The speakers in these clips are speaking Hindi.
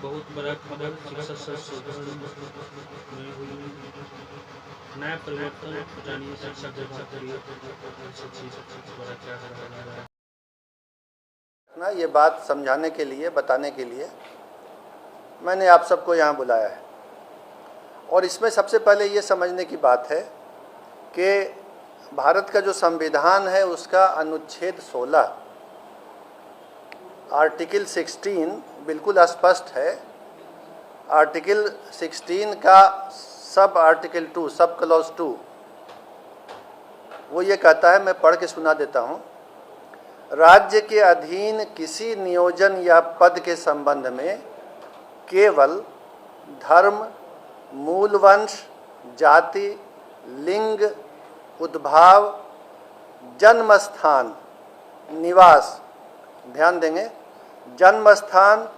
बहुत बड़ा कदम शिक्षा संशोधन में हुई नया परिवर्तन जानिए शिक्षा विभाग द्वारा क्या करा जा रहा है। ना ये बात समझाने के लिए, बताने के लिए मैंने आप सबको यहाँ बुलाया है। और इसमें सबसे पहले ये समझने की बात है कि भारत का जो संविधान है उसका अनुच्छेद 16 आर्टिकल 16 बिल्कुल स्पष्ट है। आर्टिकल 16 का सब आर्टिकल 2, सब क्लॉज 2 वो ये कहता है, मैं पढ़ के सुना देता हूँ। राज्य के अधीन किसी नियोजन या पद के संबंध में केवल धर्म, मूल वंश, जाति, लिंग, उद्भाव, जन्मस्थान, निवास, ध्यान देंगे, जन्मस्थान,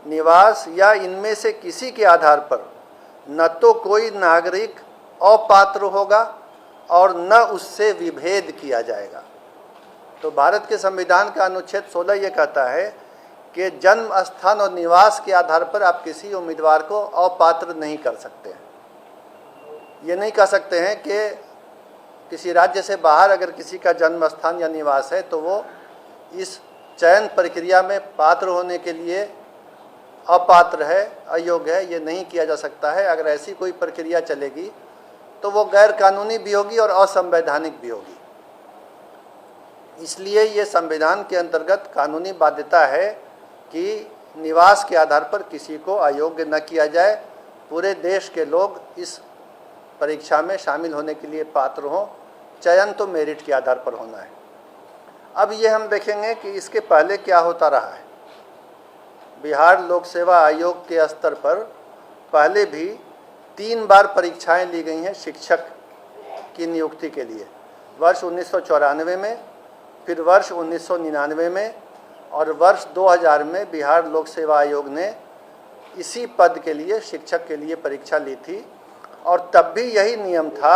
निवास या इनमें से किसी के आधार पर न तो कोई नागरिक अपात्र होगा और न उससे विभेद किया जाएगा। तो भारत के संविधान का अनुच्छेद 16 ये कहता है कि जन्म स्थान और निवास के आधार पर आप किसी उम्मीदवार को अपात्र नहीं कर सकते हैं। ये नहीं कह सकते हैं कि किसी राज्य से बाहर अगर किसी का जन्म स्थान या निवास है तो वो इस चयन प्रक्रिया में पात्र होने के लिए अपात्र है, अयोग्य है। ये नहीं किया जा सकता है। अगर ऐसी कोई प्रक्रिया चलेगी तो वो गैर कानूनी भी होगी और असंवैधानिक भी होगी। इसलिए ये संविधान के अंतर्गत कानूनी बाध्यता है कि निवास के आधार पर किसी को अयोग्य न किया जाए। पूरे देश के लोग इस परीक्षा में शामिल होने के लिए पात्र हों। चयन तो मेरिट के आधार पर होना है। अब ये हम देखेंगे कि इसके पहले क्या होता रहा है। बिहार लोक सेवा आयोग के स्तर पर पहले भी 3 बार परीक्षाएं ली गई हैं शिक्षक की नियुक्ति के लिए। वर्ष 1994 में, फिर वर्ष 1999 में और वर्ष 2000 में बिहार लोक सेवा आयोग ने इसी पद के लिए, शिक्षक के लिए परीक्षा ली थी। और तब भी यही नियम था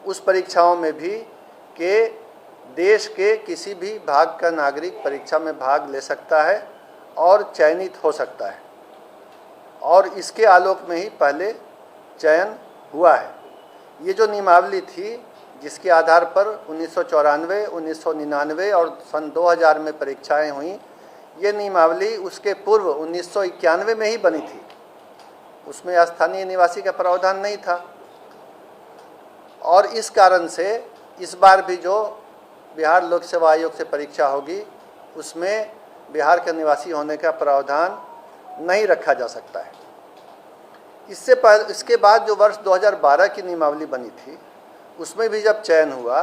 उस परीक्षाओं में भी कि देश के किसी भी भाग का नागरिक परीक्षा में भाग ले सकता है और चयनित हो सकता है। और इसके आलोक में ही पहले चयन हुआ है। ये जो नियमावली थी जिसके आधार पर 1994, 1999 और सन 2000 में परीक्षाएं हुई, ये नियमावली उसके पूर्व 1991 में ही बनी थी। उसमें स्थानीय निवासी का प्रावधान नहीं था। और इस कारण से इस बार भी जो बिहार लोक सेवा आयोग से परीक्षा होगी उसमें बिहार के निवासी होने का प्रावधान नहीं रखा जा सकता है। इसके बाद जो वर्ष 2012 की नियमावली बनी थी उसमें भी जब चयन हुआ,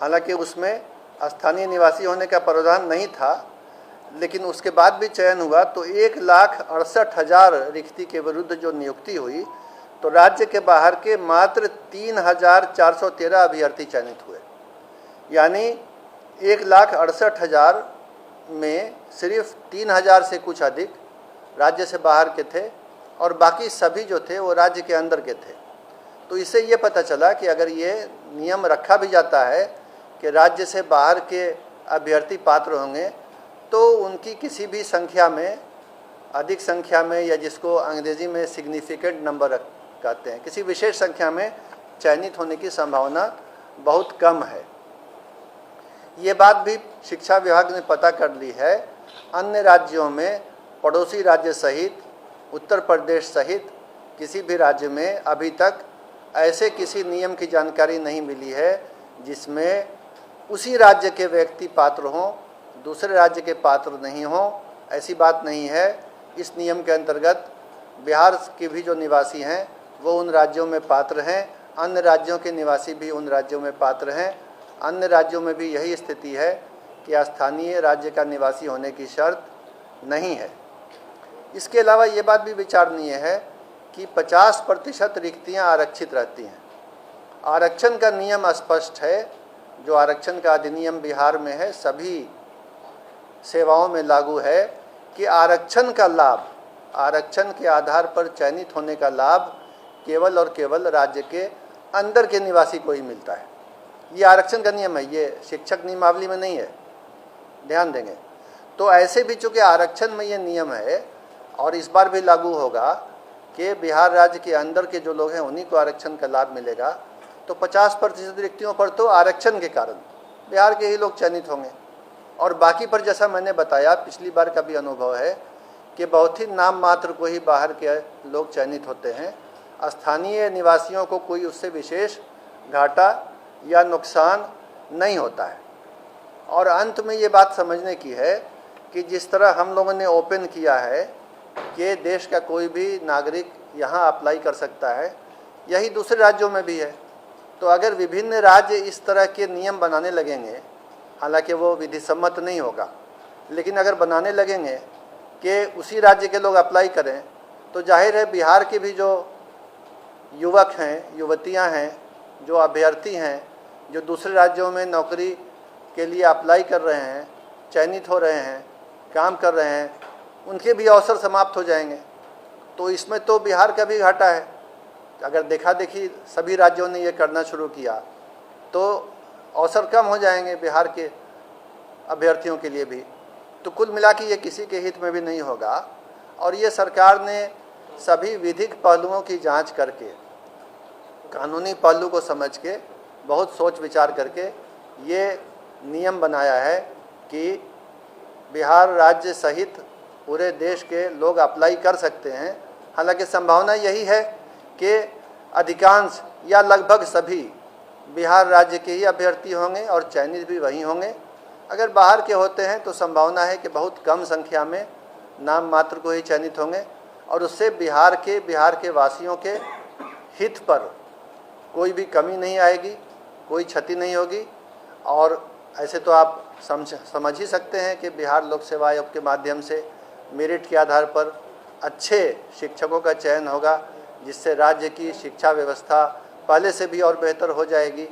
हालांकि उसमें स्थानीय निवासी होने का प्रावधान नहीं था, लेकिन उसके बाद भी चयन हुआ तो 1,68,000 रिक्ति के विरुद्ध जो नियुक्ति हुई तो राज्य के बाहर के मात्र 3,413 अभ्यर्थी चयनित हुए। यानी 1,68,000 में सिर्फ 3,000 से कुछ अधिक राज्य से बाहर के थे और बाकी सभी जो थे वो राज्य के अंदर के थे। तो इससे ये पता चला कि अगर ये नियम रखा भी जाता है कि राज्य से बाहर के अभ्यर्थी पात्र होंगे तो उनकी किसी भी संख्या में, अधिक संख्या में, या जिसको अंग्रेजी में सिग्निफिकेंट नंबर कहते हैं, किसी विशेष संख्या में चयनित होने की संभावना बहुत कम है। ये बात भी शिक्षा विभाग ने पता कर ली है। अन्य राज्यों में, पड़ोसी राज्य सहित, उत्तर प्रदेश सहित किसी भी राज्य में अभी तक ऐसे किसी नियम की जानकारी नहीं मिली है जिसमें उसी राज्य के व्यक्ति पात्र हों, दूसरे राज्य के पात्र नहीं हों। ऐसी बात नहीं है। इस नियम के अंतर्गत बिहार के भी जो निवासी हैं वो उन राज्यों में पात्र हैं, अन्य राज्यों के निवासी भी उन राज्यों में पात्र हैं। अन्य राज्यों में भी यही स्थिति है कि स्थानीय राज्य का निवासी होने की शर्त नहीं है। इसके अलावा ये बात भी विचारणीय है कि 50% रिक्तियां आरक्षित रहती हैं। आरक्षण का नियम स्पष्ट है। जो आरक्षण का अधिनियम बिहार में है सभी सेवाओं में लागू है कि आरक्षण का लाभ, आरक्षण के आधार पर चयनित होने का लाभ केवल और केवल राज्य के अंदर के निवासी को ही मिलता है। ये आरक्षण का नियम है, ये शिक्षक नियमावली में नहीं है, ध्यान देंगे। तो ऐसे भी चूँकि आरक्षण में ये नियम है और इस बार भी लागू होगा कि बिहार राज्य के अंदर के जो लोग हैं उन्हीं को आरक्षण का लाभ मिलेगा, तो 50% रिक्तियों पर तो आरक्षण के कारण बिहार के ही लोग चयनित होंगे। और बाकी पर जैसा मैंने बताया, पिछली बार का भी अनुभव है कि बहुत ही नाम मात्र को ही बाहर के लोग चयनित होते हैं, स्थानीय निवासियों को कोई उससे विशेष घाटा या नुकसान नहीं होता है। और अंत में ये बात समझने की है कि जिस तरह हम लोगों ने ओपन किया है कि देश का कोई भी नागरिक यहाँ अप्लाई कर सकता है, यही दूसरे राज्यों में भी है। तो अगर विभिन्न राज्य इस तरह के नियम बनाने लगेंगे, हालांकि वो विधि सम्मत नहीं होगा, लेकिन अगर बनाने लगेंगे कि उसी राज्य के लोग अप्लाई करें, तो जाहिर है बिहार के भी जो युवक हैं, युवतियां हैं, जो अभ्यर्थी हैं, जो दूसरे राज्यों में नौकरी के लिए अप्लाई कर रहे हैं, चयनित हो रहे हैं, काम कर रहे हैं, उनके भी अवसर समाप्त हो जाएंगे। तो इसमें तो बिहार का भी घाटा है। अगर देखा देखी सभी राज्यों ने ये करना शुरू किया तो अवसर कम हो जाएंगे बिहार के अभ्यर्थियों के लिए भी। तो कुल मिला के ये किसी के हित में भी नहीं होगा। और ये सरकार ने सभी विधिक पहलुओं की जांच करके, कानूनी पहलू को समझ के, बहुत सोच विचार करके ये नियम बनाया है कि बिहार राज्य सहित पूरे देश के लोग अप्लाई कर सकते हैं। हालांकि संभावना यही है कि अधिकांश या लगभग सभी बिहार राज्य के ही अभ्यर्थी होंगे और चयनित भी वही होंगे। अगर बाहर के होते हैं तो संभावना है कि बहुत कम संख्या में नाम मात्र को ही चयनित होंगे, और उससे बिहार के वासियों के हित पर कोई भी कमी नहीं आएगी, कोई क्षति नहीं होगी। और ऐसे तो आप समझ ही सकते हैं कि बिहार लोक सेवा आयोग के माध्यम से मेरिट के आधार पर अच्छे शिक्षकों का चयन होगा, जिससे राज्य की शिक्षा व्यवस्था पहले से भी और बेहतर हो जाएगी।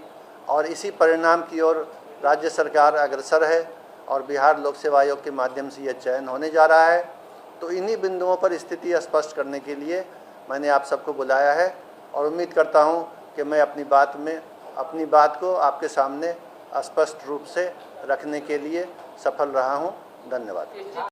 और इसी परिणाम की ओर राज्य सरकार अग्रसर है और बिहार लोक सेवा आयोग के माध्यम से यह चयन होने जा रहा है। तो इन्हीं बिंदुओं पर स्थिति स्पष्ट करने के लिए मैंने आप सबको बुलाया है, और उम्मीद करता हूं कि मैं अपनी बात को आपके सामने स्पष्ट रूप से रखने के लिए सफल रहा हूं। धन्यवाद।